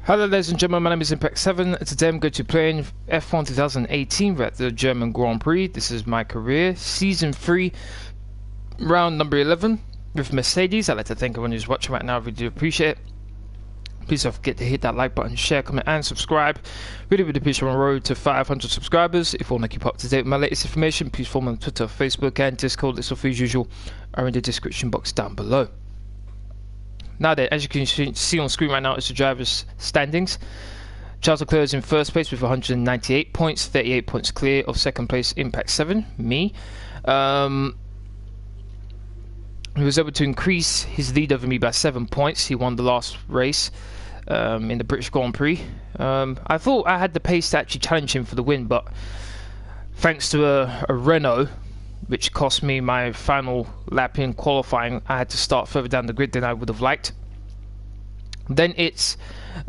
Hello ladies and gentlemen, my name is Impact7 and today I'm going to be playing F1 2018 at the German Grand Prix. This is my career, Season 3, round number 11 with Mercedes. I'd like to thank everyone who's watching right now, I really do appreciate it. Please don't forget to hit that like button, share, comment and subscribe. Really would appreciate on the road to 500 subscribers. If you want to keep up to date with my latest information, please follow me on Twitter, Facebook and Discord. This all as usual are in the description box down below. Now then, as you can see on screen right now, is the drivers' standings. Charles Leclerc is in first place with 198 points, 38 points clear of second place, Impact7, me. He was able to increase his lead over me by 7 points. He won the last race in the British Grand Prix. I thought I had the pace to actually challenge him for the win, but thanks to a Renault, which cost me my final lap in qualifying, I had to start further down the grid than I would have liked. Then it's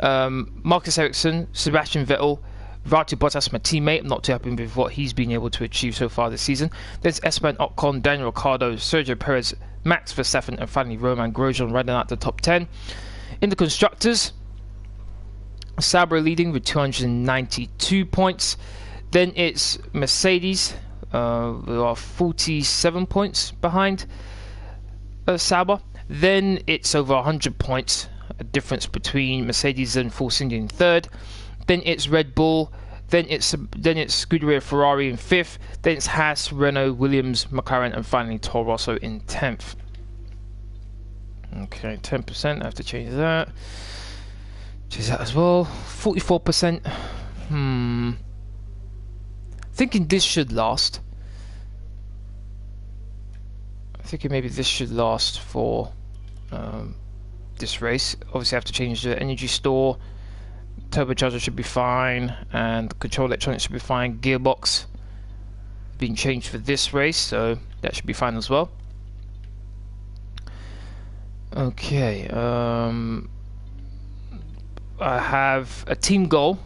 Marcus Ericsson, Sebastian Vettel, Valtteri Bottas, my teammate. I'm not too happy with what he's been able to achieve so far this season. There's Esteban Ocon, Daniel Ricciardo, Sergio Perez, Max Verstappen, and finally Roman Grosjean rounding out the top 10. In the constructors, Sauber leading with 292 points. Then it's Mercedes. We are 47 points behind Sauber. Then it's over 100 points, a difference between Mercedes and Force India in third. Then it's Red Bull. Then it's Scuderia Ferrari in fifth. Then it's Haas, Renault, Williams, McLaren, and finally Toro Rosso in 10th. Okay, 10%. I have to change that. Change that as well. 44%. Thinking this should last. Thinking maybe this should last for this race. Obviously I have to change the energy store. Turbocharger should be fine, and control electronics should be fine. Gearbox being changed for this race, so that should be fine as well. Okay, I have a team goal,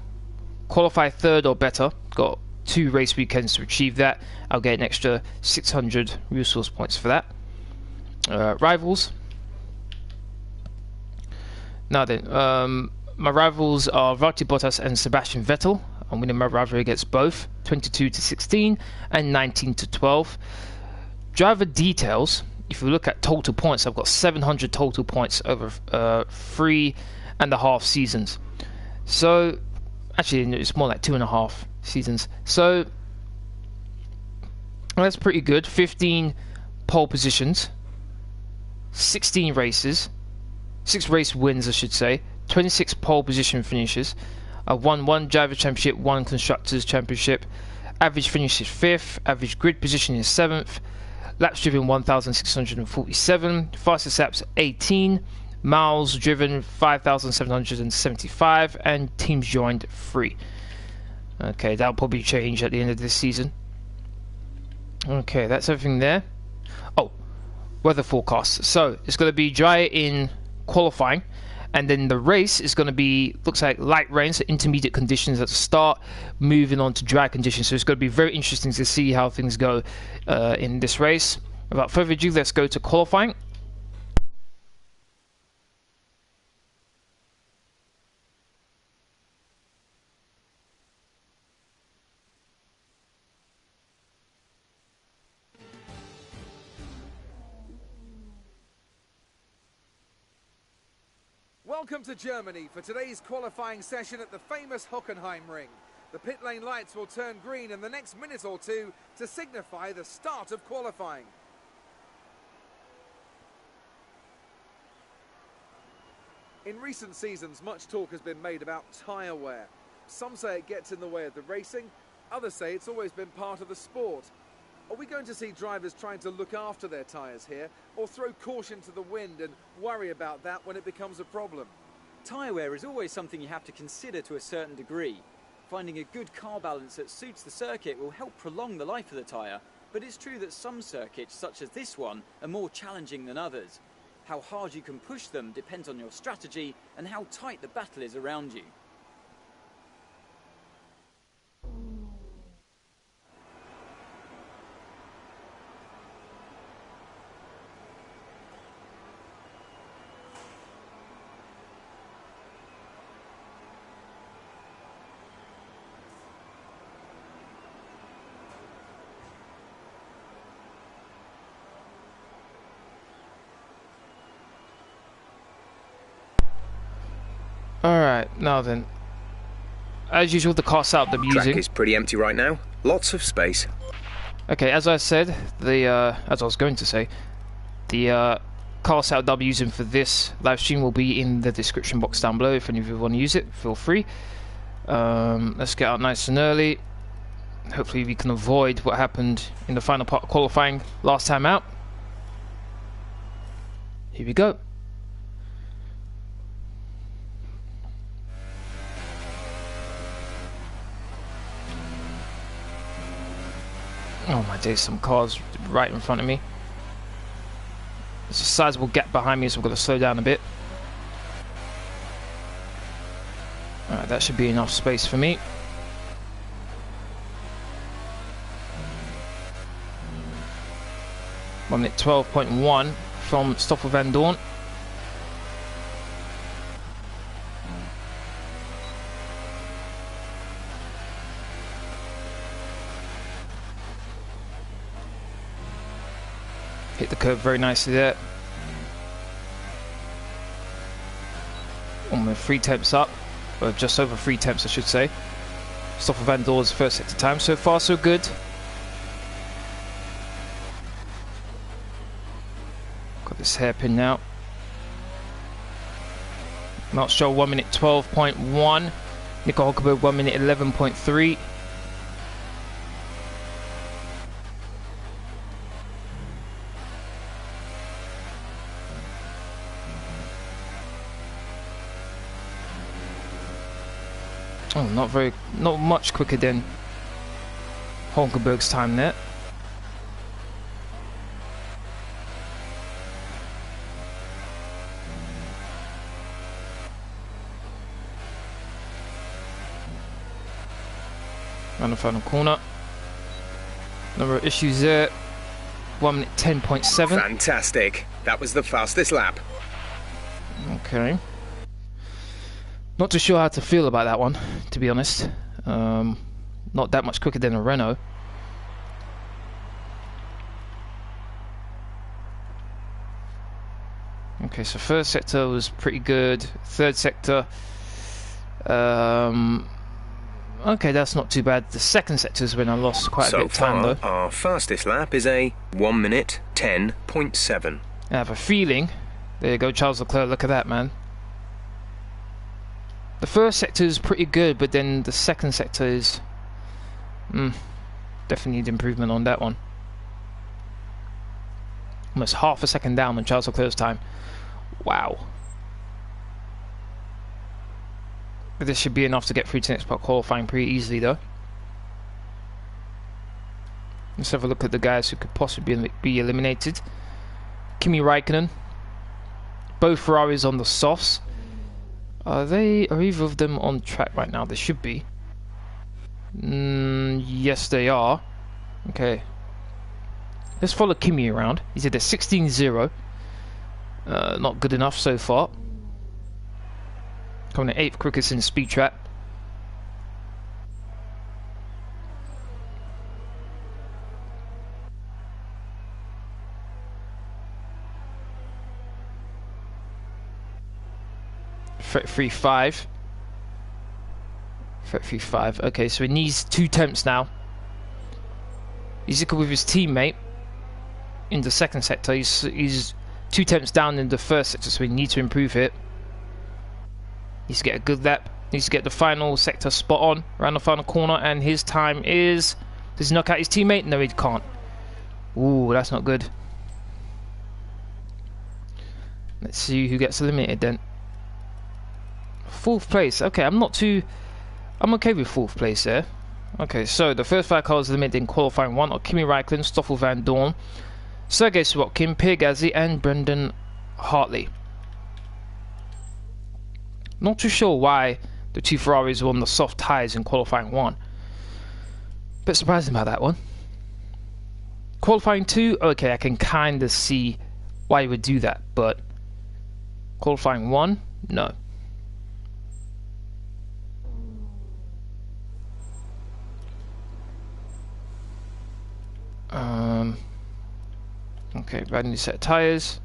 qualify third or better. Got 2 race weekends to achieve that. I'll get an extra 600 resource points for that. Rivals. Now then, my rivals are Valtteri Bottas and Sebastian Vettel. I'm winning my rivalry against both, 22-16 and 19-12. Driver details. If you look at total points, I've got 700 total points over 3.5 seasons. So, actually, it's more like 2.5 seasons. So, that's pretty good. 15 pole positions, 16 races, 6 race wins, I should say. 26 pole position finishes. I won 1 driver championship, 1 constructors championship. Average finish is 5th. Average grid position is 7th. Laps driven 1,647. Fastest laps 18. Miles driven 5,775. And teams joined 3. Okay, that'll probably change at the end of this season. Okay, that's everything there. Oh, weather forecast. So it's going to be dry in qualifying, and then the race is going to be, looks like light rain, so intermediate conditions at the start, moving on to dry conditions. So it's going to be very interesting to see how things go in this race. Without further ado, let's go to qualifying. Welcome to Germany for today's qualifying session at the famous Hockenheim Ring. The pit lane lights will turn green in the next minute or two to signify the start of qualifying. In recent seasons, much talk has been made about tyre wear. Some say it gets in the way of the racing, others say it's always been part of the sport. Are we going to see drivers trying to look after their tyres here, or throw caution to the wind and worry about that when it becomes a problem? Tyre wear is always something you have to consider to a certain degree. Finding a good car balance that suits the circuit will help prolong the life of the tyre, but it's true that some circuits, such as this one, are more challenging than others. How hard you can push them depends on your strategy and how tight the battle is around you. Alright, now then. As usual, the car setup I'm using. Track is pretty empty right now. Lots of space. Okay, as I said, as I was going to say, the car setup I'm using for this live stream will be in the description box down below. If any of you want to use it, feel free. Let's get out nice and early. Hopefully we can avoid what happened in the final part of qualifying last time out. Here we go. Oh my days, some cars right in front of me. There's a sizable gap behind me, so I've got to slow down a bit. Alright, that should be enough space for me. I'm at 12.1 from Stoffel Van Dorn. Hit the curve very nicely there. Almost 3 tenths up, or just over 3 tenths I should say. Stoffel Van Dorn's first sector time. So far so good. Got this hairpin now. Not sure 1 minute 12.1. Nico Hulkenberg 1 minute 11.3. Oh, not much quicker than Hulkenberg's time there. Around the final corner. Number of issues there. 1 minute 10.7. Fantastic. That was the fastest lap. Okay. Not too sure how to feel about that one, to be honest. Not that much quicker than a Renault. Okay, so first sector was pretty good. Third sector, okay, that's not too bad. The second sector is when I lost quite a bit of time, though. Our fastest lap is a 1 minute 10.7. I have a feeling. There you go, Charles Leclerc. Look at that, man. The first sector is pretty good, but then the second sector is definitely need improvement on that one. Almost half a second down on Charles Leclerc's time. Wow. But this should be enough to get through to the next part qualifying pretty easily, though. Let's have a look at the guys who could possibly be eliminated. Kimi Raikkonen. Both Ferraris on the softs. Are either of them on track right now? They should be. Yes, they are. Okay. Let's follow Kimi around. He's at a 16.0. Not good enough so far. Coming at 8th quickest in speed trap. Fret 3.5. Fret 3.5. Okay, so he needs 2 tenths now. He's equal with his teammate in the second sector. He's 2 tenths down in the first sector, so he needs to improve it. Needs to get a good lap. Needs to get the final sector spot on around the final corner, and his time is. Does he knock out his teammate? No, he can't. Ooh, that's not good. Let's see who gets eliminated then. 4th place. Okay, I'm okay with 4th place there. Okay, so the first 5 cars eliminated in qualifying 1 are Kimi Raikkonen, Stoffel Van Dorn, Sergei Sirotkin, Pierre Gasly, and Brendan Hartley. Not too sure why the 2 Ferraris were on the soft tyres in qualifying 1. Bit surprising about that one. Qualifying 2, okay, I can kind of see why you would do that, but qualifying 1, no. Okay, brand new set of tyres.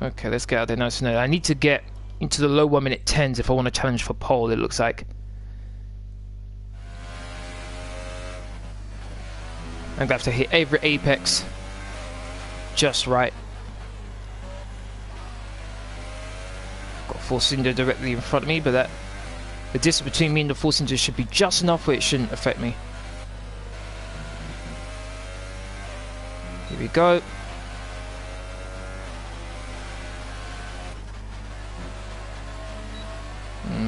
Okay, let's get out there nice and early. I need to get into the low 1 minute 10s if I want to challenge for pole, it looks like. I'm going to have to hit every apex just right. Got a 4-cylinder directly in front of me, but the distance between me and the 4-cylinder should be just enough where it shouldn't affect me. Here we go.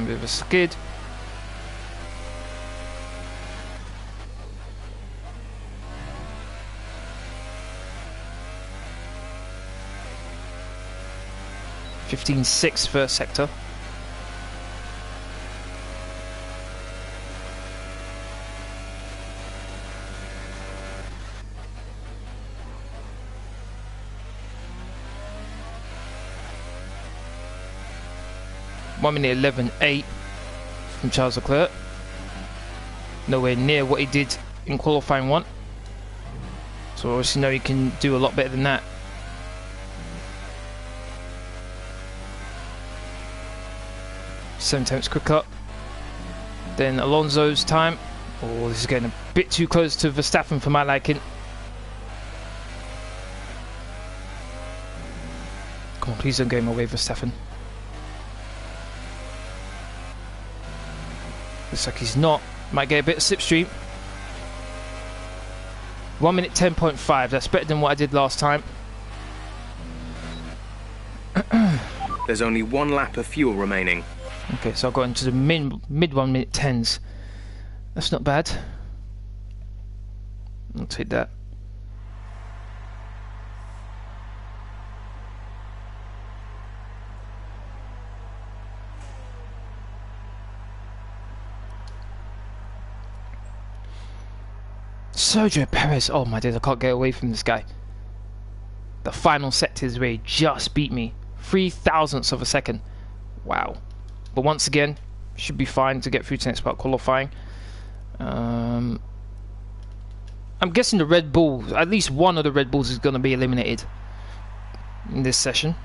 Bit of a skid. .15.6 first sector. One minute 11.8 from Charles Leclerc. Nowhere near what he did in qualifying 1. So obviously know he can do a lot better than that. Seven tenths quicker than Alonso's time. Oh, this is getting a bit too close to Verstappen for my liking. Come on, please don't go in my way, Verstappen. Looks like he's not. Might get a bit of slipstream. 1 minute 10.5. That's better than what I did last time. There's only 1 lap of fuel remaining. Okay, so I've got into the mid 1 minute 10s. That's not bad. I'll take that. Sergio Perez, oh my days, I can't get away from this guy. The final sectors where he just beat me. 0.003 of a second. Wow. But once again, should be fine to get through to next part qualifying. I'm guessing the Red Bull, at least one of the Red Bulls is going to be eliminated in this session.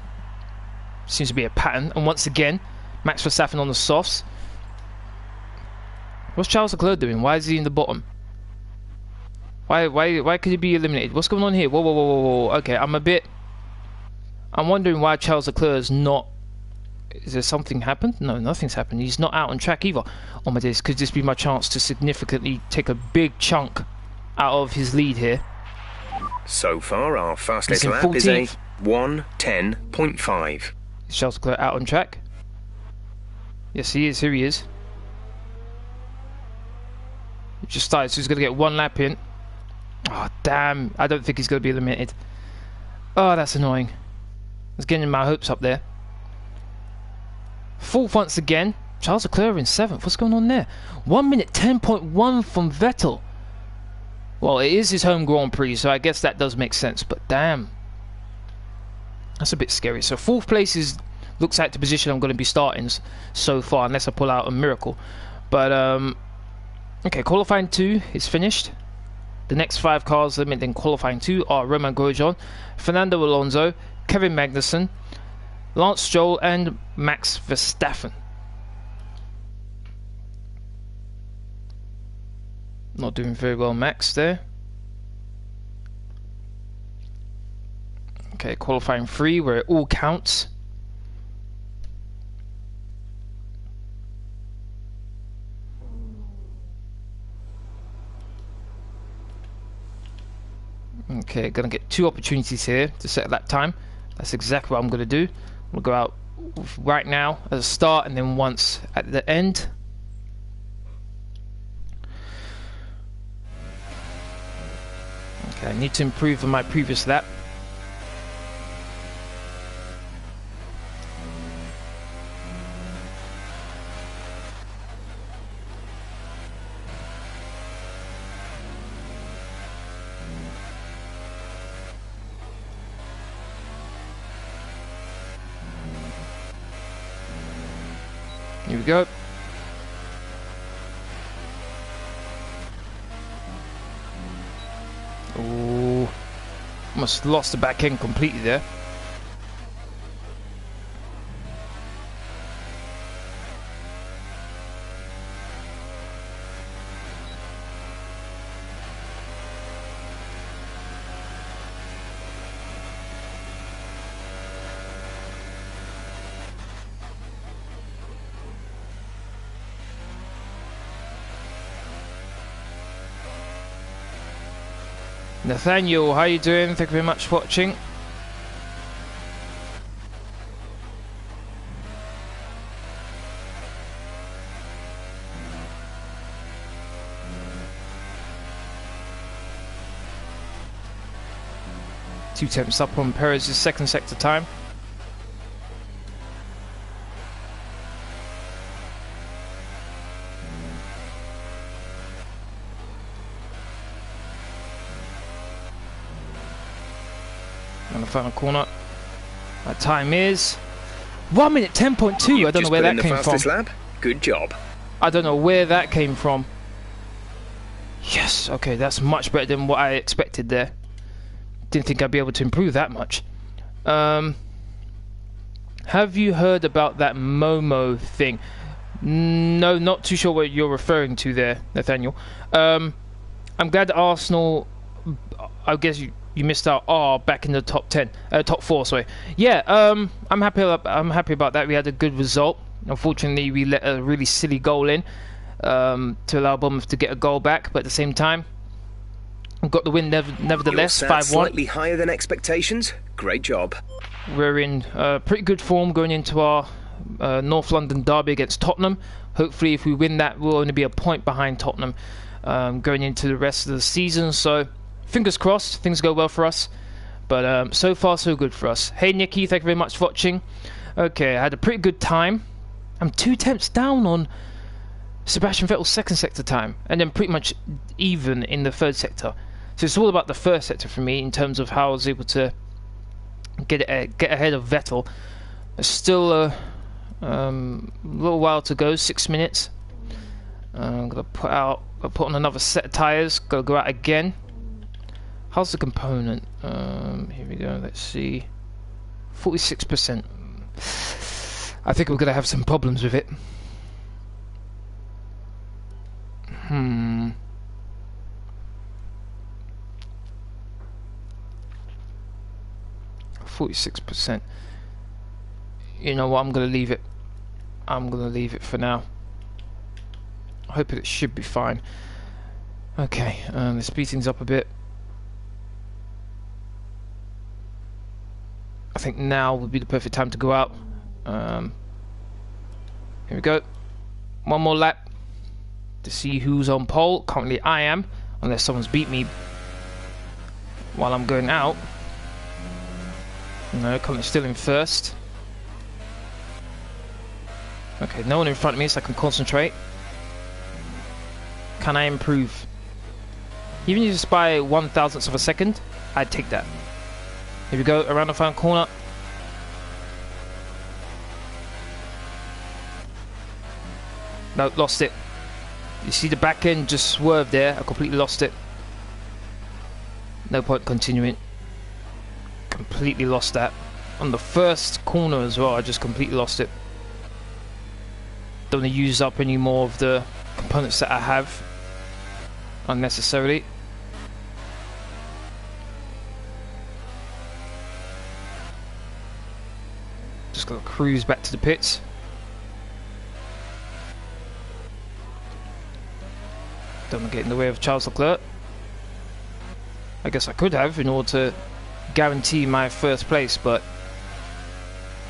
Seems to be a pattern. And once again, Max Verstappen on the softs. What's Charles Leclerc doing? Why is he in the bottom? Why could he be eliminated? What's going on here? Whoa, whoa, whoa, whoa, whoa. Okay, I'm wondering why Charles Leclerc is not... Is there something happened? No, nothing's happened. He's not out on track either. Oh my days, could this be my chance to significantly take a big chunk out of his lead here? So far, our fastest lap 14th. is a 1:10.5. Is Charles Leclerc out on track? Yes, he is. Here he is. He just started, so he's going to get 1 lap in. Oh, damn. I don't think he's going to be eliminated. Oh, that's annoying. I was getting my hopes up there. 4th once again. Charles Leclerc in 7th. What's going on there? 1 minute 10.1 from Vettel. Well, it is his home Grand Prix, so I guess that does make sense. But damn. That's a bit scary. So 4th place looks like the position I'm going to be starting so far, unless I pull out a miracle. But, okay, qualifying 2 is finished. The next 5 cars eliminated in qualifying 2 are Romain Grosjean, Fernando Alonso, Kevin Magnussen, Lance Stroll and Max Verstappen. Not doing very well, Max, there. Okay, qualifying 3 where it all counts. Okay, gonna get 2 opportunities here to set that time. That's exactly what I'm gonna do. We'll go out right now at the start and then once at the end. Okay, I need to improve on my previous lap. Here we go. Oh, almost lost the back end completely there. Nathaniel, how you doing? Thank you very much for watching. Two tenths up on Perez's second sector time. On the final corner. That time is 1 minute 10.2. I don't know where that came from. Lap. Good job. I don't know where that came from. Yes, okay, that's much better than what I expected there. Didn't think I'd be able to improve that much. Have you heard about that Momo thing? No, not too sure what you're referring to there, Nathaniel. I'm glad that Arsenal, I guess you missed out, are back in the top 10, top 4, sorry. Yeah, I'm happy about that. We had a good result. Unfortunately, we let a really silly goal in to allow Bournemouth to get a goal back, but at the same time, got the win nevertheless, 5-1. Slightly higher than expectations. Great job. We're in pretty good form going into our North London derby against Tottenham. Hopefully, if we win that, we'll only be a point behind Tottenham going into the rest of the season. So, fingers crossed, things go well for us. But so far, so good for us. Hey, Nikki, thank you very much for watching. Okay, I had a pretty good time. I'm 2 tenths down on Sebastian Vettel's second sector time, and then pretty much even in the third sector. So it's all about the first sector for me in terms of how I was able to get ahead of Vettel. There's still a little while to go, 6 minutes. I'm gonna put on another set of tyres. Gotta go out again. How's the component? Here we go. Let's see. 46%. I think we're gonna have some problems with it. 46%. You know what? I'm gonna leave it. I'm gonna leave it for now. I hope it should be fine. Okay, let's speed things up a bit. I think now would be the perfect time to go out. Here we go. One more lap to see who's on pole. Currently I am, unless someone's beat me while I'm going out. No, currently still in first. Okay, no one in front of me, so I can concentrate. Can I improve? Even just by 1/1000th of a second, I'd take that. Here we go, around the final corner. No, lost it. You see the back end just swerved there. I completely lost it. No point continuing. Completely lost that. On the first corner as well, I just completely lost it. Don't want to use up any more of the components that I have unnecessarily. Just gotta cruise back to the pits. Don't want to get in the way of Charles Leclerc. I guess I could have in order to guarantee my first place, but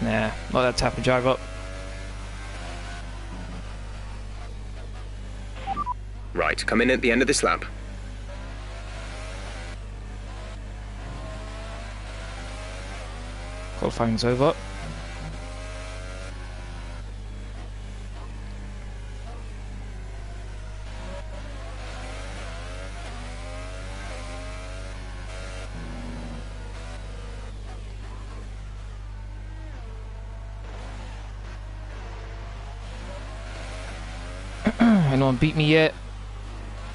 nah, not that type of driver. Right, come in at the end of this lap. Qualifying's over. Anyone beat me yet?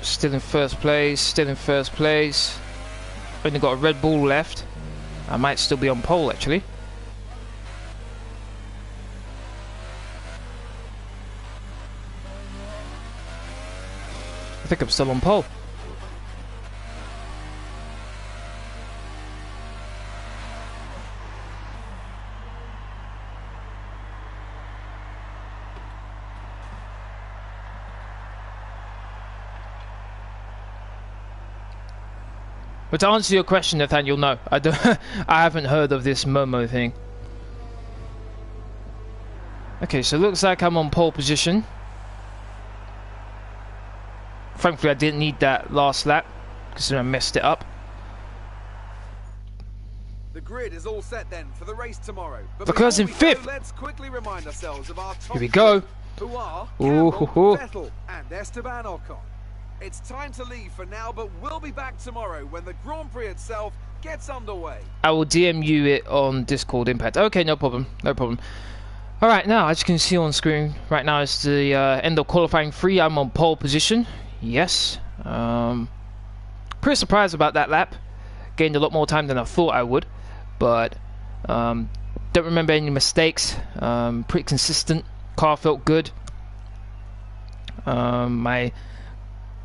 Still in first place, still in first place. Only got a Red Bull left. I might still be on pole actually. I think I'm still on pole. But to answer your question, Nathaniel, no, I don't. I haven't heard of this Momo thing. Okay, so it looks like I'm on pole position. Thankfully, I didn't need that last lap because I messed it up. The grid is all set then for the race tomorrow. But Leclerc's in fifth. Let's quickly remind ourselves of our top Here we go. who are Ooh, Camber, Vettel and Esteban Ocon. It's time to leave for now, but we'll be back tomorrow when the Grand Prix itself gets underway. I will DM you it on Discord Impact. Okay, no problem, no problem. Alright, now as you can see on screen right now is the end of qualifying 3. I'm on pole position. Yes. Pretty surprised about that lap. Gained a lot more time than I thought I would. But don't remember any mistakes. Pretty consistent. Car felt good. My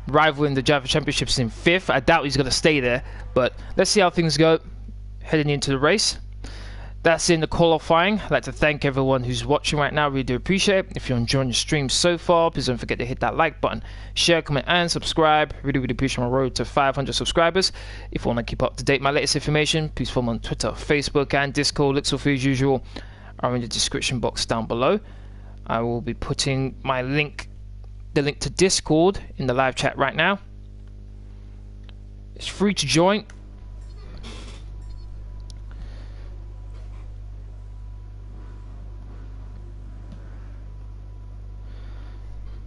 rival in the Driver Championship is in 5th. I doubt he's going to stay there. But let's see how things go heading into the race. That's in the qualifying. I'd like to thank everyone who's watching right now. Really do appreciate it. If you're enjoying the stream so far, please don't forget to hit that like button, share, comment, and subscribe. Really appreciate my road to 500 subscribers. If you want to keep up to date with my latest information, please follow me on Twitter, Facebook, and Discord. Links for as usual are in the description box down below. I will be putting my link, the link to Discord, in the live chat right now. It's free to join.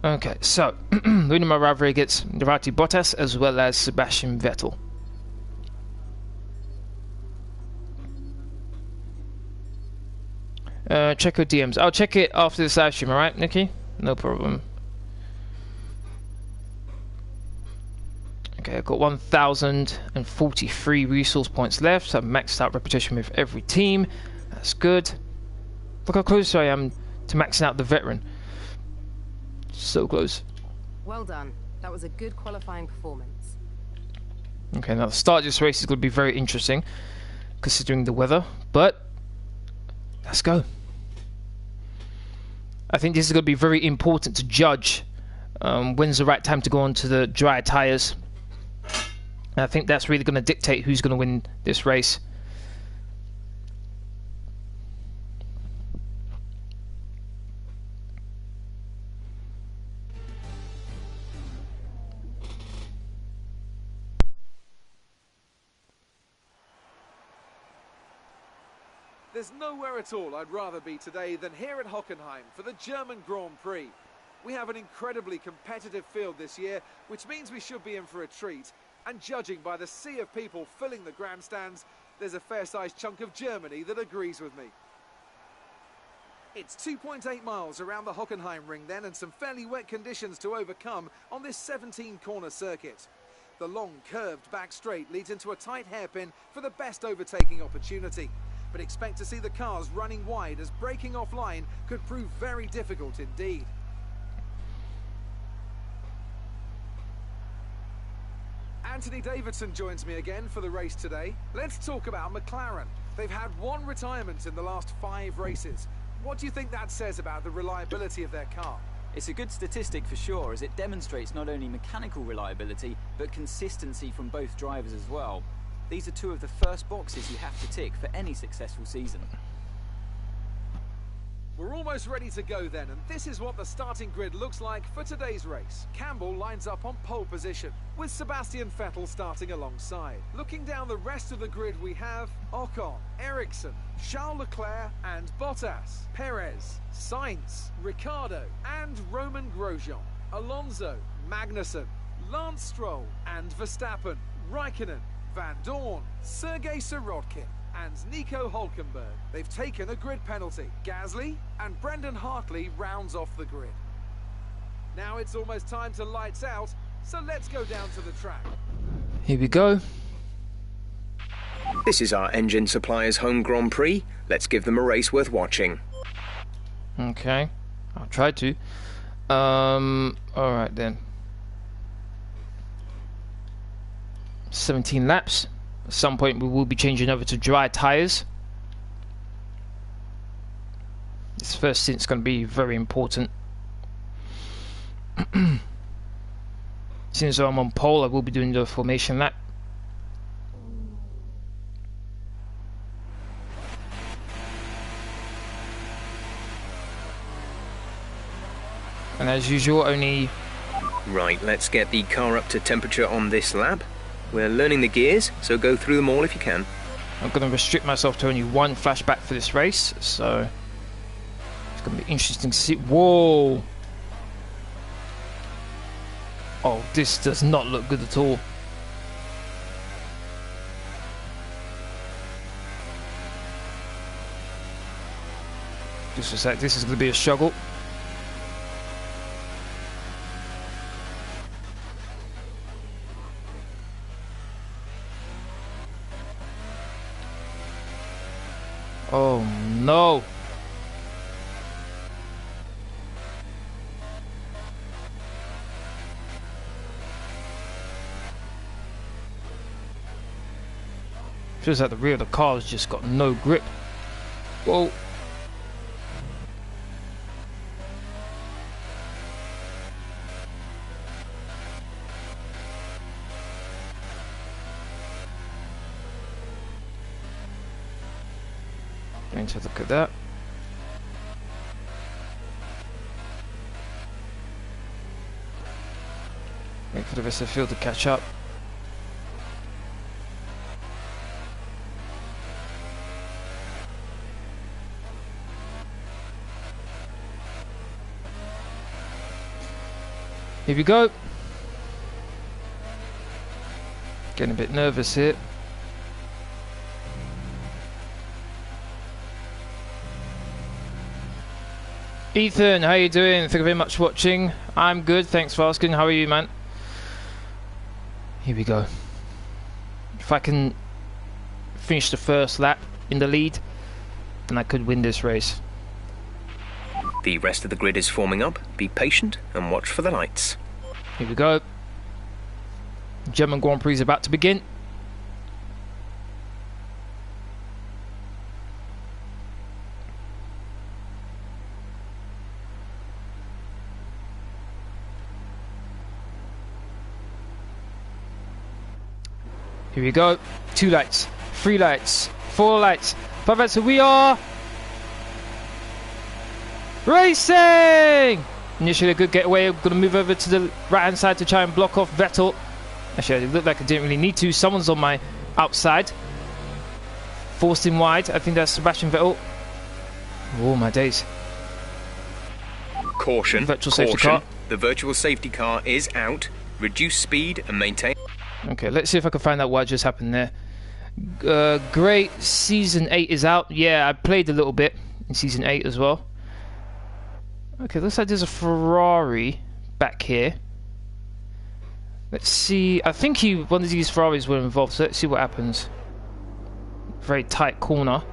Okay, so leading my rivalry against Valtteri Bottas as well as Sebastian Vettel. Check your DMs. I'll check it after this live stream, alright, Nikki? No problem. Okay, I've got 1,043 resource points left. So I've maxed out reputation with every team. That's good. Look how close I am to maxing out the veteran. So close. Well done. That was a good qualifying performance. Okay, now the start of this race is going to be very interesting considering the weather, but let's go. I think this is going to be very important to judge when's the right time to go onto the dry tyres. And I think that's really going to dictate who's going to win this race. There's nowhere at all I'd rather be today than here at Hockenheim for the German Grand Prix. We have an incredibly competitive field this year, which means we should be in for a treat. And judging by the sea of people filling the grandstands, there's a fair-sized chunk of Germany that agrees with me. It's 2.8 miles around the Hockenheim ring then, and some fairly wet conditions to overcome on this 17-corner circuit. The long, curved back straight leads into a tight hairpin for the best overtaking opportunity. But expect to see the cars running wide as braking offline could prove very difficult indeed. Anthony Davidson joins me again for the race today. Let's talk about McLaren. They've had one retirement in the last 5 races. What do you think that says about the reliability of their car? It's a good statistic for sure, as it demonstrates not only mechanical reliability, but consistency from both drivers as well. These are 2 of the first boxes you have to tick for any successful season. We're almost ready to go then, and this is what the starting grid looks like for today's race. Campbell lines up on pole position, with Sebastian Vettel starting alongside. Looking down the rest of the grid, we have Ocon, Ericsson, Charles Leclerc and Bottas, Perez, Sainz, Ricciardo and Roman Grosjean, Alonso, Magnussen, Lance Stroll and Verstappen, Raikkonen, Van Dorn, Sergei Sirotkin and Nico Hülkenberg. They've taken a grid penalty. Gasly and Brendan Hartley rounds off the grid. Now it's almost time to lights out, so let's go down to the track. Here we go. This is our engine supplier's home Grand Prix. Let's give them a race worth watching. Okay, I'll try to. Alright then. 17 laps. At some point we will be changing over to dry tyres. This first stint's going to be very important. Since I'm on pole, I will be doing the formation lap. as usual, only... Right, let's get the car up to temperature on this lap. We're learning the gears, so go through them all if you can. I'm going to restrict myself to only one flashback for this race, so... It's going to be interesting to see... Whoa! Oh, this does not look good at all. Just a sec, this is going to be a struggle. Oh no! Feels like the rear of the car has just got no grip. Whoa! Going to look at that. Wait for the rest of the field to catch up. Here we go. Getting a bit nervous here. Ethan, how you doing? Thank you very much for watching. I'm good, thanks for asking. How are you, man? Here we go. If I can finish the first lap in the lead, then I could win this race. The rest of the grid is forming up. Be patient and watch for the lights. Here we go. German Grand Prix is about to begin. Here we go. 2 lights, 3 lights, 4 lights, 5 lights. So we are racing! Initially a good getaway. I'm going to move over to the right hand side to try and block off Vettel. Actually, it looked like I didn't really need to. Someone's on my outside. Forced him wide. I think that's Sebastian Vettel. Oh my days. Caution. Virtual safety car. The virtual safety car is out. Reduce speed and maintain. Okay, let's see if I can find out what just happened there. Great. Season 8 is out. Yeah, I played a little bit in Season 8 as well. Okay, looks like there's a Ferrari back here. Let's see. I think one of these Ferraris were involved, so let's see what happens. Very tight corner.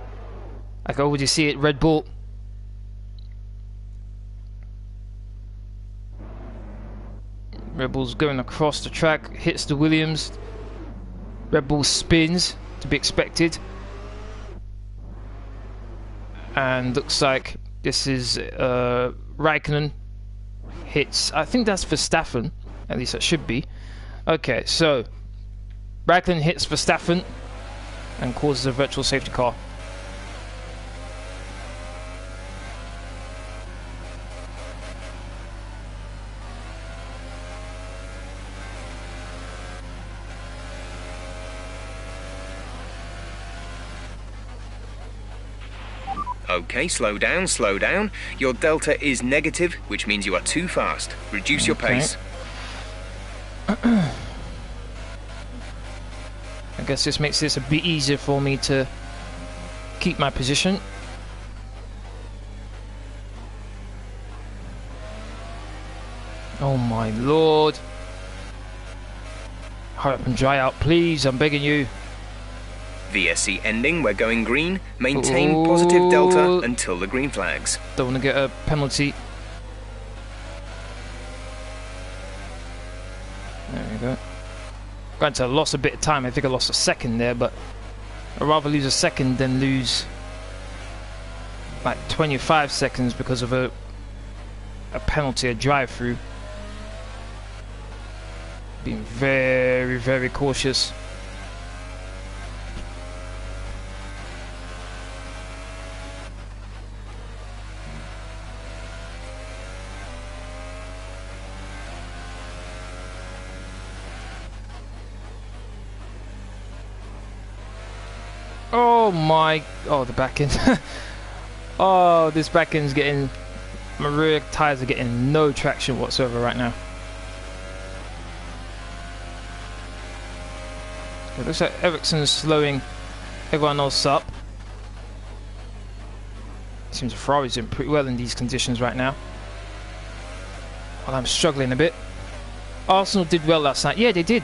I can already see it. Red Bull. Red Bull's going across the track, hits the Williams. Red Bull spins, to be expected. And looks like this is Raikkonen hits. I think that's Verstappen. At least that should be. Okay, so Raikkonen hits Verstappen and causes a virtual safety car. Okay, slow down, slow down. Your delta is negative, which means you are too fast. Reduce your pace. I guess this makes this a bit easier for me to keep my position. Oh my lord. Hurry up and dry out, please. I'm begging you. VSC ending, we're going green. Maintain positive delta until the green flags. Don't want to get a penalty. There we go. Granted, I lost a bit of time. I think I lost a second there, but I'd rather lose a second than lose like 25 seconds because of a penalty, a drive-through. Being very, very cautious. Oh my, oh the back end. Oh, this back end's getting, my rear tyres are getting no traction whatsoever right now. It looks like Ericsson's slowing everyone else up. Seems Ferrari's doing pretty well in these conditions right now. Well, I'm struggling a bit. Arsenal did well last night. Yeah, they did.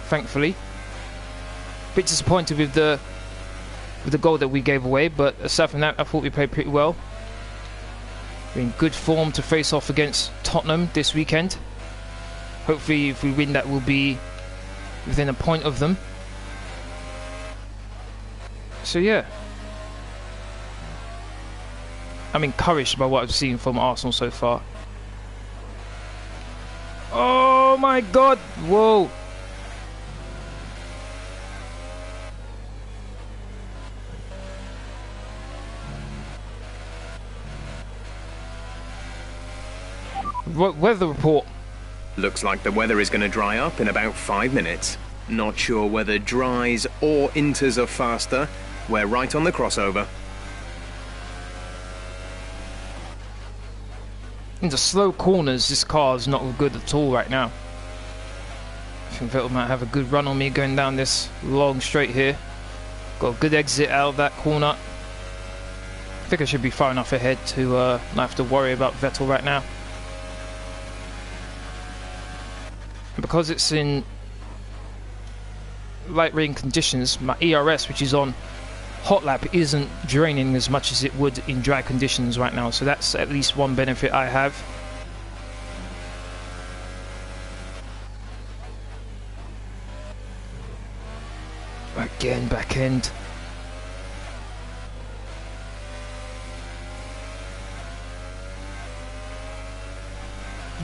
Thankfully. Bit disappointed with the goal that we gave away, but aside from that, I thought we played pretty well. We're in good form to face off against Tottenham this weekend. Hopefully, if we win, that will be within a point of them. So yeah, I'm encouraged by what I've seen from Arsenal so far. Oh my god, whoa. Weather report. Looks like the weather is going to dry up in about 5 minutes. Not sure whether dries or inters are faster. We're right on the crossover. In the slow corners, this car is not good at all right now. I think Vettel might have a good run on me going down this long straight here. Got a good exit out of that corner. I think I should be far enough ahead to not have to worry about Vettel right now. Because it's in light rain conditions, my ERS, which is on hot lap, isn't draining as much as it would in dry conditions right now, so that's at least one benefit I have. Again, back end.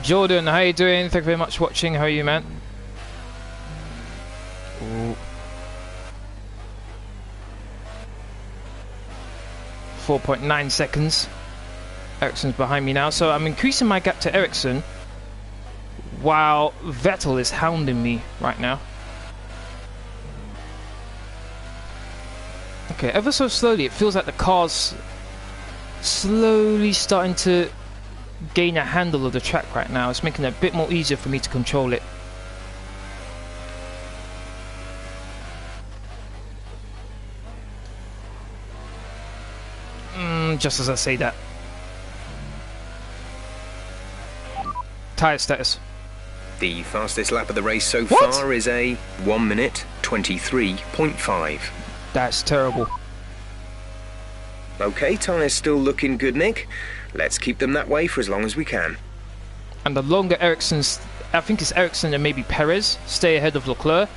Jordan, how you doing? Thank you very much for watching. How are you, man? Ooh. 4.9 seconds. Ericsson's behind me now, so I'm increasing my gap to Ericsson while Vettel is hounding me right now. Okay, ever so slowly, it feels like the car's slowly starting to gain a handle of the track right now. It's making it a bit more easier for me to control it. Just as I say that. Tyre status. The fastest lap of the race so far is a 1 minute 23.5. That's terrible. Okay, tyres still looking good, Nick. Let's keep them that way for as long as we can. And the longer Ericsson's, I think it's Ericsson and maybe Perez, stay ahead of Leclerc,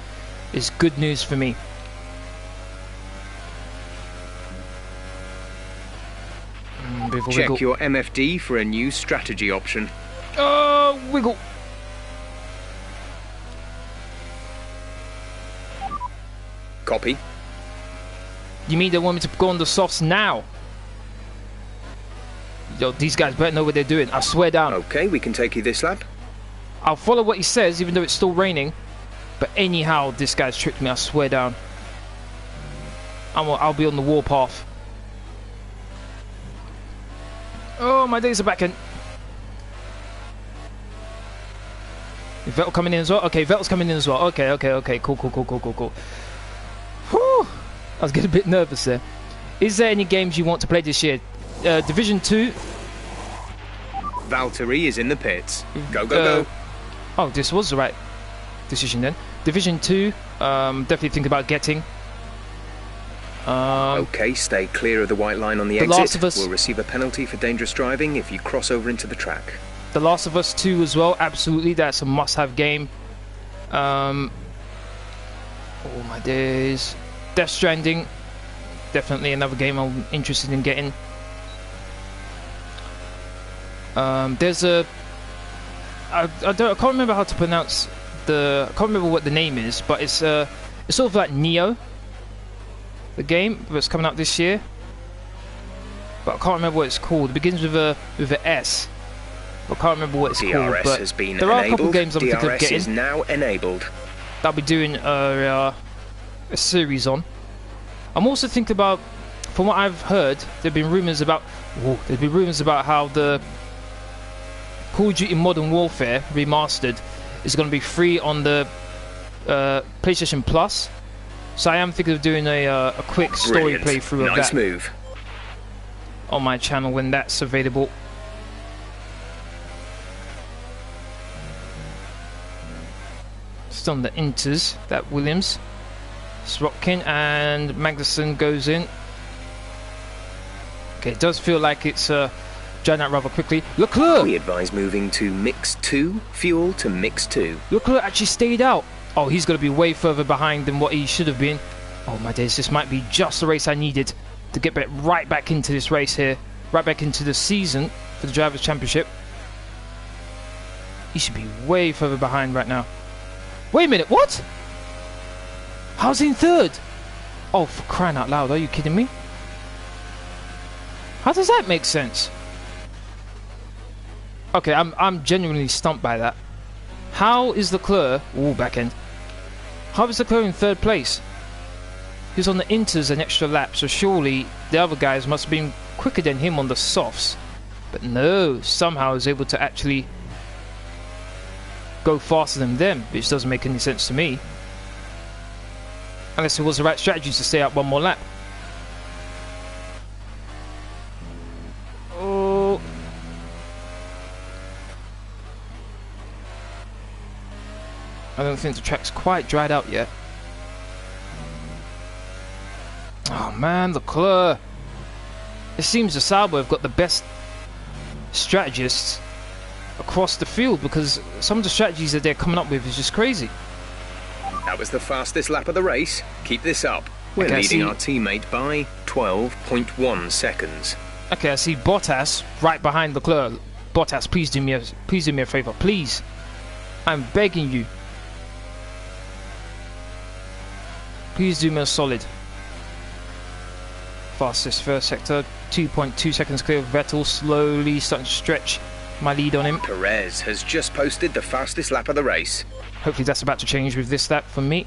is good news for me. Check wiggle. Your MFD for a new strategy option. Wiggle. Copy. You mean they want me to go on the softs now? Yo, these guys better know what they're doing. I swear down. Okay, we can take you this lap. I'll follow what he says, even though it's still raining. But anyhow, this guy's tricked me. I swear down. I'll be on the warpath. Oh, my days are back in. Is Vettel coming in as well? Okay, Vettel's coming in as well. Okay. Cool. Whew. I was getting a bit nervous there. Is there any games you want to play this year? Division 2. Valtteri is in the pits. Go. Oh, this was the right decision then. Division 2. Definitely think about getting. Okay, stay clear of the white line on the exit. Last of Us will receive a penalty for dangerous driving if you cross over into the track. The Last of Us 2 as well, absolutely, that's a must-have game. Oh my days. Death Stranding, definitely another game I'm interested in getting. There's a... I can't remember how to pronounce the... I can't remember what the name is, but it's sort of like Neo. The game that's coming out this year, but I can't remember what it's called. It begins with a S. I can't remember what it's called. But has been there are enabled. A couple games I'm thinking of DRS getting. Is now enabled. I'll be doing a series on. I'm also thinking about, from what I've heard, there've been rumours about how the Call of Duty Modern Warfare Remastered is going to be free on the PlayStation Plus. So I am thinking of doing a quick story playthrough of that move on my channel when that's available. Still on the inters, that Williams, Srotkin, and Magnussen goes in. Okay, it does feel like it's drying out rather quickly. Leclerc! We advise moving to mix 2, fuel to mix 2. Leclerc actually stayed out. Oh, he's going to be way further behind than what he should have been. Oh my days, this might be just the race I needed to get right back into this race here. Right back into the season for the Drivers' Championship. He should be way further behind right now. Wait a minute, what? How's he in third? Oh, for crying out loud, are you kidding me? How does that make sense? Okay, I'm genuinely stumped by that. How is Leclerc... Ooh, back end. How is Leclerc in third place? He's on the inters an extra lap, so surely the other guys must have been quicker than him on the softs. But no, somehow is able to actually go faster than them, which doesn't make any sense to me. Unless it was the right strategy to stay out one more lap. Oh. I don't think the track's quite dried out yet. Oh man, Leclerc. It seems the Sauber have got the best strategists across the field, because some of the strategies that they're coming up with is just crazy. That was the fastest lap of the race. Keep this up. We're leading our teammate by 12.1 seconds. Okay, I see Bottas right behind Leclerc. Bottas, please do me a favour, please. I'm begging you. Please do me a solid. Fastest first sector, 2.2 seconds clear of Vettel, slowly starting to stretch my lead on him. Perez has just posted the fastest lap of the race. Hopefully that's about to change with this lap for me.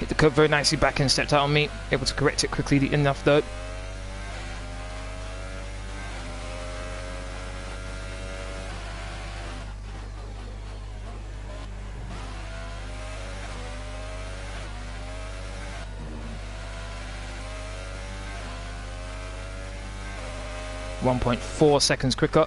Hit the curve very nicely back and stepped out on me. Able to correct it quickly enough though. .4 seconds quicker.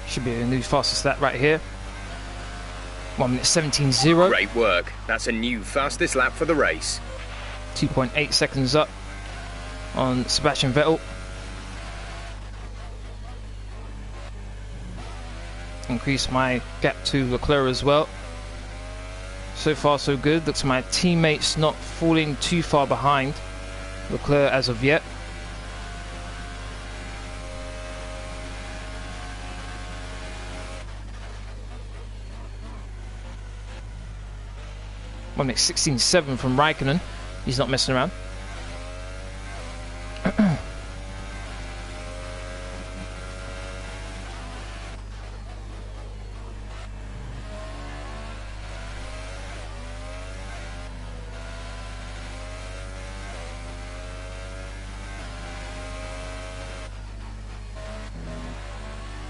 Should be a new fastest lap right here. 1:17.0. Great work. That's a new fastest lap for the race. 2.8 seconds up on Sebastian Vettel. Increase my gap to Leclerc as well. So far so good. Looks like my teammates not falling too far behind Leclerc as of yet. One minute 16.7 from Raikkonen. He's not messing around.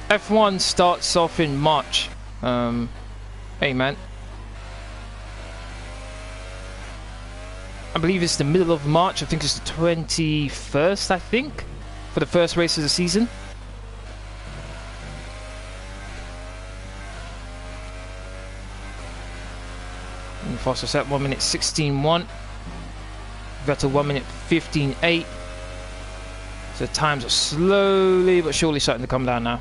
F1 starts off in March. Hey man. I believe it's the middle of March. I think it's the 21st, I think, for the first race of the season. And the fastest at 1:16.1. Vettel 1:15.8. So times are slowly but surely starting to come down now.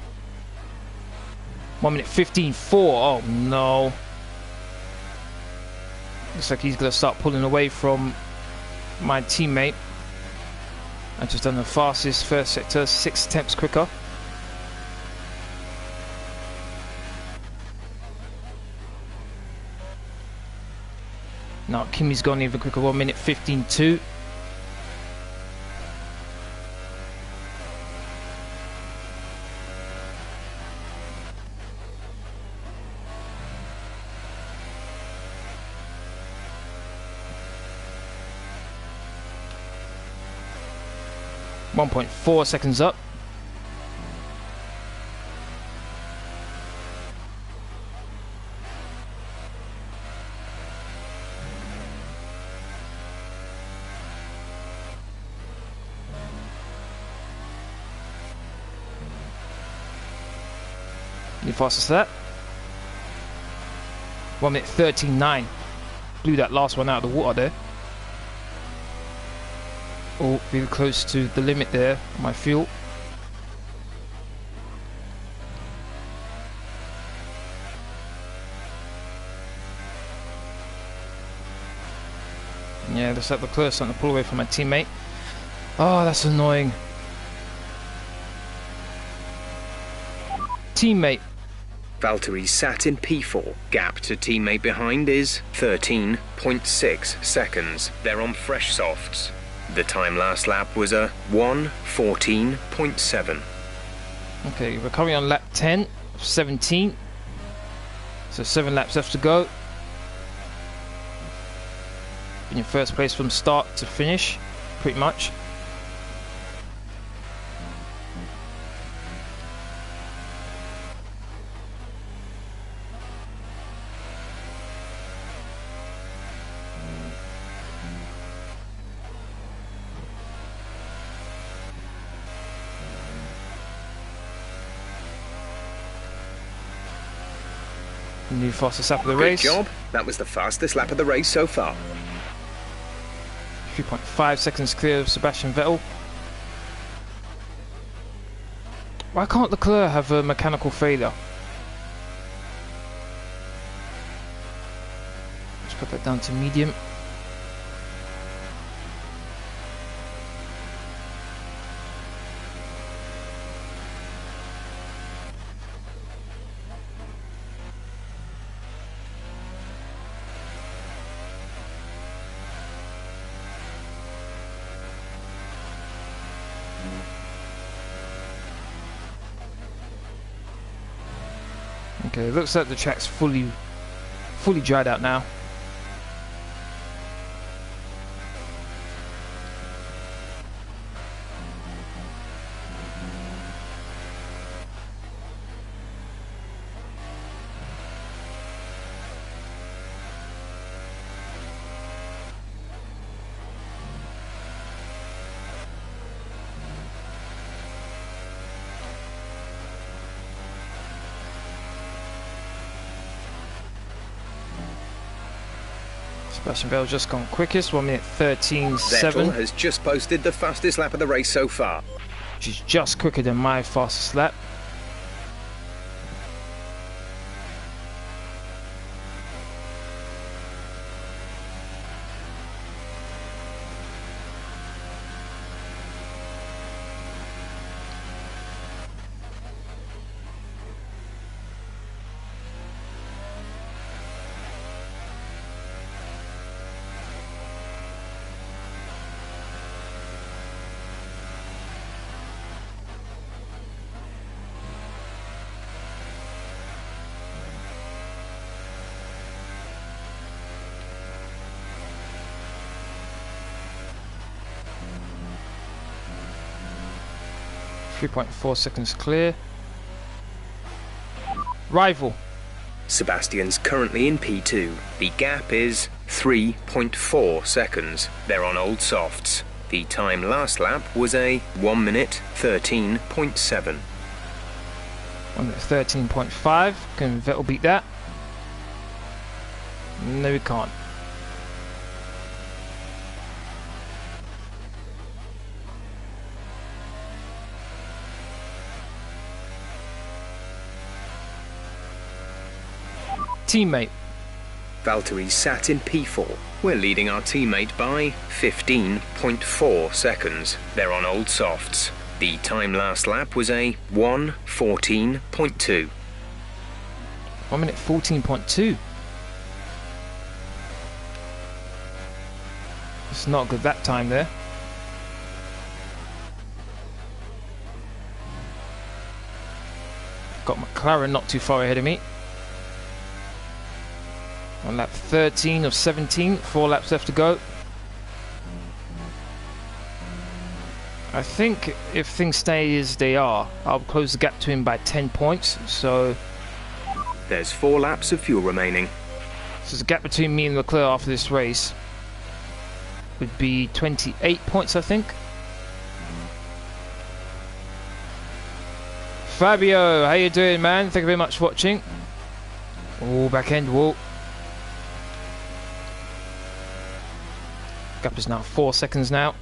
1:15.4. Oh no. Looks like he's going to start pulling away from my teammate. I just done the fastest first sector, 6 tenths quicker. Now Kimi's gone even quicker, 1 minute 15.2. .4 seconds up. Any faster to that? 1 minute 13.9. Blew that last one out of the water there. Oh, really close to the limit there, my fuel. Yeah, looks like Leclerc starting to pull away from my teammate. Oh, that's annoying. Teammate. Valtteri sat in P4. Gap to teammate behind is 13.6 seconds. They're on fresh softs. The time last lap was a 1:14.7. Okay, we're currently on lap 10 of 17. So 7 laps left to go. In your first place from start to finish, pretty much. New fastest lap of the race. Good job. That was the fastest lap of the race so far. 3.5 seconds clear of Sebastian Vettel. Why can't Leclerc have a mechanical failure? Let's put that down to medium. Okay, it looks like the track's fully dried out now. Sebastian Vettel's just gone quickest, 1 minute 13.7. Vettel has just posted the fastest lap of the race so far. Which is just quicker than my fastest lap. .4 seconds clear. Rival. Sebastian's currently in P2. The gap is 3.4 seconds. They're on old softs. The time last lap was a 1 minute 13.7. 1 minute 13.5. Can Vettel beat that? No, he can't. Teammate. Valtteri sat in P4. We're leading our teammate by 15.4 seconds. They're on old softs. The time last lap was a 1:14.2. 1 minute 14.2. It's not good that time there. Got McLaren not too far ahead of me. On lap 13 of 17, 4 laps left to go. I think if things stay as they are, I'll close the gap to him by 10 points. So There's 4 laps of fuel remaining. So the gap between me and Leclerc after this race would be 28 points, I think. Fabio, how you doing, man? Thank you very much for watching. Oh, back end wall. Gap is now 4 seconds now.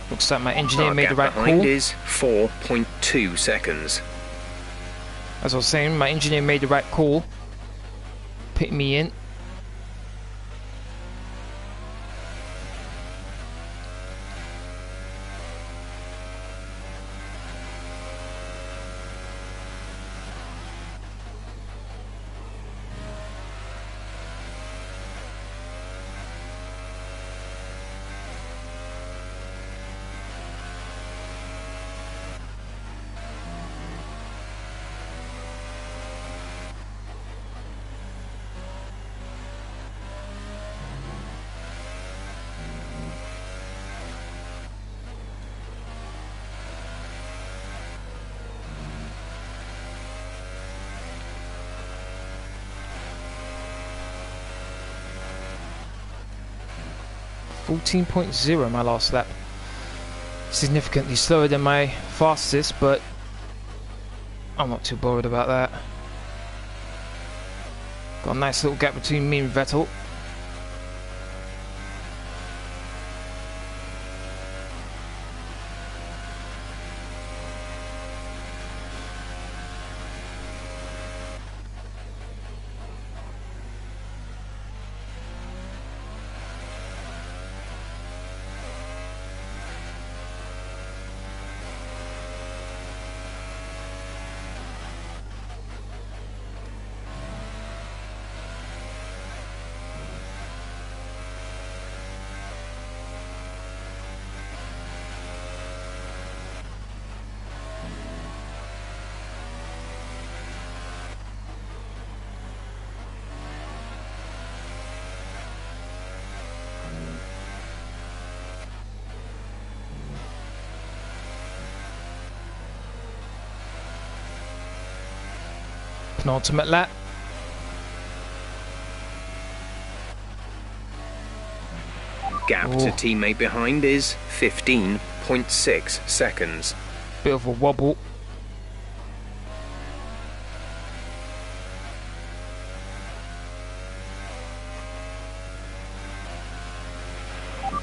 Looks like my engineer made the right call. Behind is 4.2 seconds. As I was saying, my engineer made the right call. Put me in. .0 my last lap. Significantly slower than my fastest, but I'm not too bothered about that. Got a nice little gap between me and Vettel. Penultimate lap. Gap to teammate behind is 15.6 seconds. Bit of a wobble.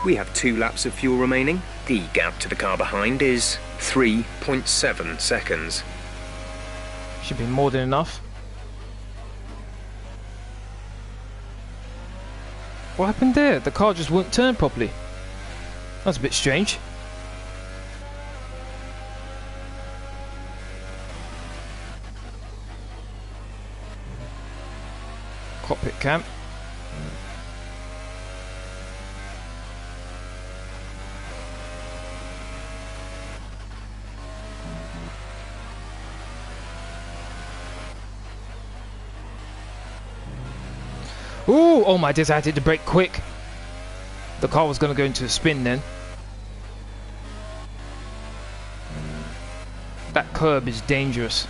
We have 2 laps of fuel remaining. The gap to the car behind is 3.7 seconds. Should be more than enough. What happened there? The car just wouldn't turn properly. That's a bit strange. Cockpit cam. Ooh, oh my days, I had to brake quick. The car was going to go into a spin then. That curb is dangerous.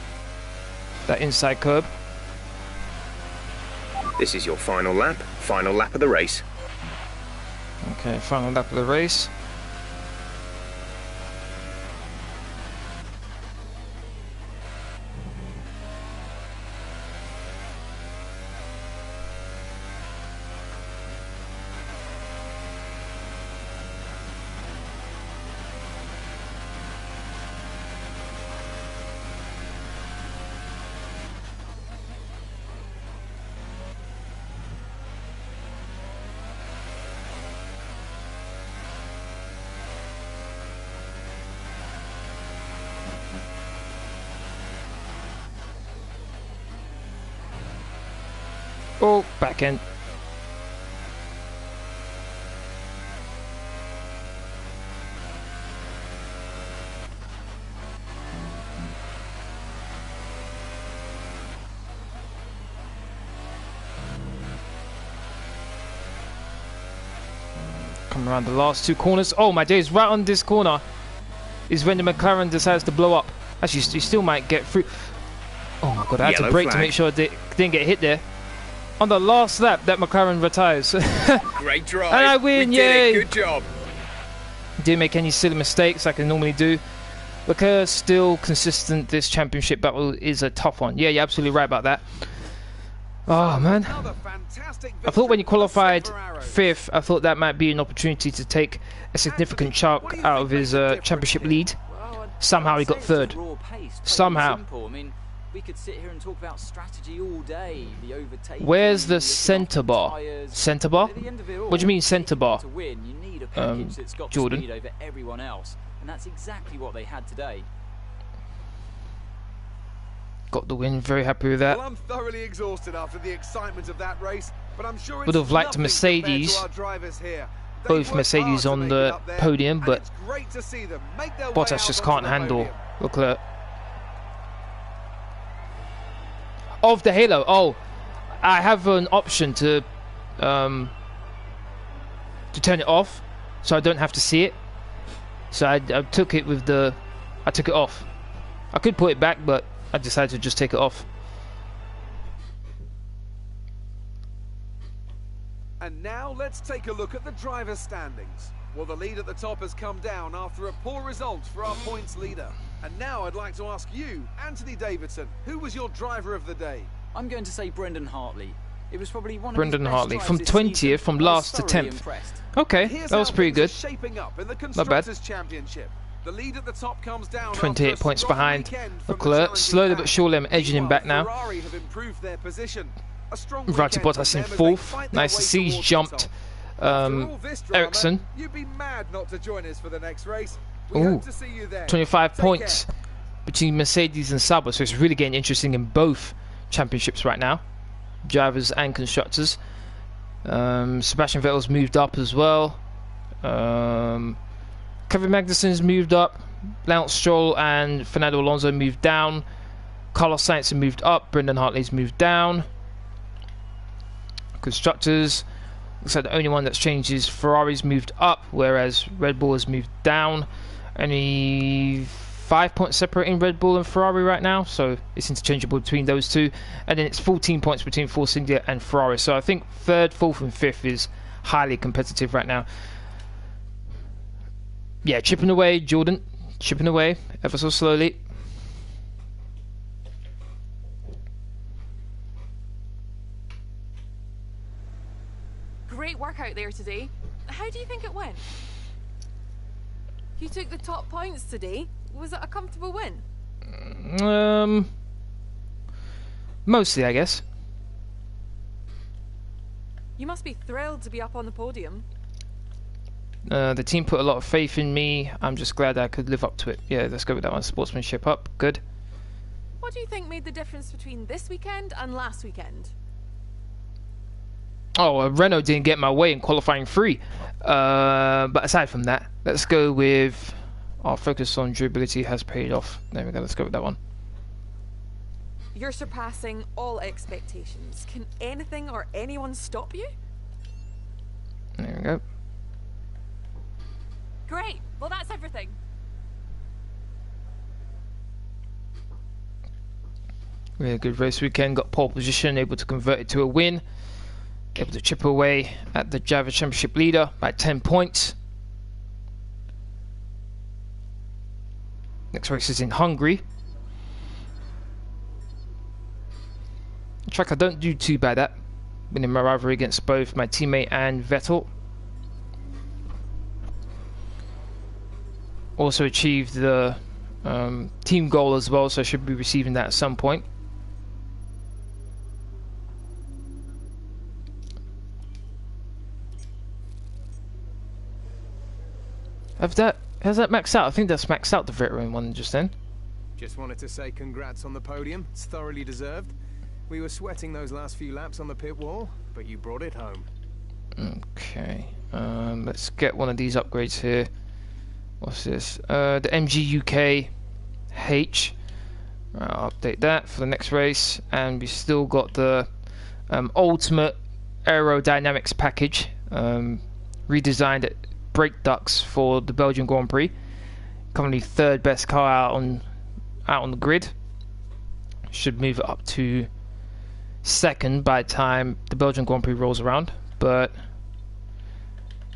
That inside curb. This is your final lap of the race. Okay, final lap of the race. Oh, back end. Come around the last two corners. Oh my days, right on this corner is when the McLaren decides to blow up. Actually, you still might get through. Oh my god, I had to brake to make sure I didn't get hit there. On the last lap, that McLaren retires. Great drive. And I win, we yay! did it. Good job. Didn't make any silly mistakes like I normally do. Leclerc still consistent. This championship battle is a tough one. Yeah, you're absolutely right about that. Oh man, I thought when you qualified 5th, I thought that might be an opportunity to take a significant chunk out of his championship lead. Somehow he got 3rd. Somehow. We could sit here and talk about strategy all day. The overtaking, where's the centre bar? Centre bar? What do you mean centre bar? To win, you need a package that's got Jordan. speed over everyone else, and that's exactly what they had today. Got the win, very happy with that. Well, I'm thoroughly exhausted after the excitement of that race, but I'm sure Would have liked Mercedes, both Mercedes on the podium, but Bottas just can't handle Leclerc. Of the halo, oh, I have an option to turn it off, so I don't have to see it. So I took it with the, I took it off. I could put it back, but I decided to just take it off. And now let's take a look at the driver's standings. Well, the lead at the top has come down after a poor result for our points leader. And now I'd like to ask you, Anthony Davidson, who was your driver of the day? I'm going to say Brendan Hartley. It was probably one Brendan of his best Hartley drives from this 20th, season. from I was last to thoroughly 10th. impressed. Okay, Here's that was how pretty good. things are shaping up in the Not bad. Constructors' Championship. The lead at the top comes down 28 after a points strong behind weekend from the Leclerc. challenging Slowly pack. but surely I'm edging him back now. Ferrari have improved their position. A strong Valtteri weekend Bottas from in them as they 4th. fight their Nice to way see he's towards the jumped top. After all this drama, Ericsson. You'd be mad not to join us for the next race. We Ooh, hope to see you there. 25 Take points care. between Mercedes and Sauber, so it's really getting interesting in both championships right now, drivers and constructors. Sebastian Vettel's moved up as well. Kevin Magnussen's moved up. Lance Stroll and Fernando Alonso moved down. Carlos Sainz has moved up. Brendan Hartley's moved down. Constructors, looks like the only one that's changed is Ferrari's moved up, whereas Red Bull has moved down. Only 5 points separating Red Bull and Ferrari right now, so it's interchangeable between those two. And then it's 14 points between Force India and Ferrari. So I think 3rd, 4th and 5th is highly competitive right now. Yeah, chipping away, Jordan. Chipping away ever so slowly. Great work out there today. How do you think it went? You took the top points today. Was it a comfortable win? Mostly, I guess. You must be thrilled to be up on the podium. The team put a lot of faith in me. I'm just glad I could live up to it. Yeah, let's go with that one. Sportsmanship up. Good. What do you think made the difference between this weekend and last weekend? Oh, Renault didn't get my way in qualifying 3. But aside from that, let's go with our focus on durability has paid off. There we go. Let's go with that one. You're surpassing all expectations. Can anything or anyone stop you? There we go. Great. Well, that's everything. Really good race weekend. Got pole position, able to convert it to a win. Able to chip away at the Driver Championship leader by 10 points. Next race is in Hungary. A track I don't do too bad at. Winning my rivalry against both my teammate and Vettel. Also achieved the team goal as well, so I should be receiving that at some point. Has that maxed out? I think that's maxed out, the veteran one just then. Just wanted to say congrats on the podium. It's thoroughly deserved. We were sweating those last few laps on the pit wall, but you brought it home. Okay, let's get one of these upgrades here. What's this? The MG UK H. I'll update that for the next race, and we still got the ultimate aerodynamics package, redesigned brake ducts for the Belgian Grand Prix. Currently third best car out on the grid. Should move it up to second by the time the Belgian Grand Prix rolls around. But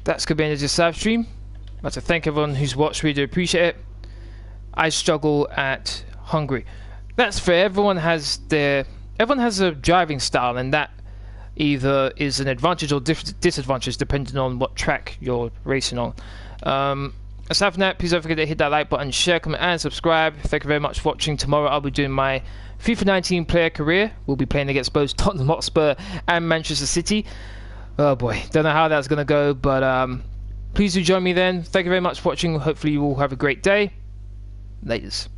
that's going to be the end of this live stream. I'd like to thank everyone who's watched. Really do appreciate it. I struggle at Hungary. That's fair. Everyone has a driving style, and that either is an advantage or disadvantage depending on what track you're racing on. Aside from that, please don't forget to hit that like button, share, comment, and subscribe. Thank you very much for watching. Tomorrow I'll be doing my FIFA 19 player career. We'll be playing against both Tottenham Hotspur and Manchester City. Oh boy, don't know how that's going to go, but please do join me then. Thank you very much for watching. Hopefully you all have a great day. Laters.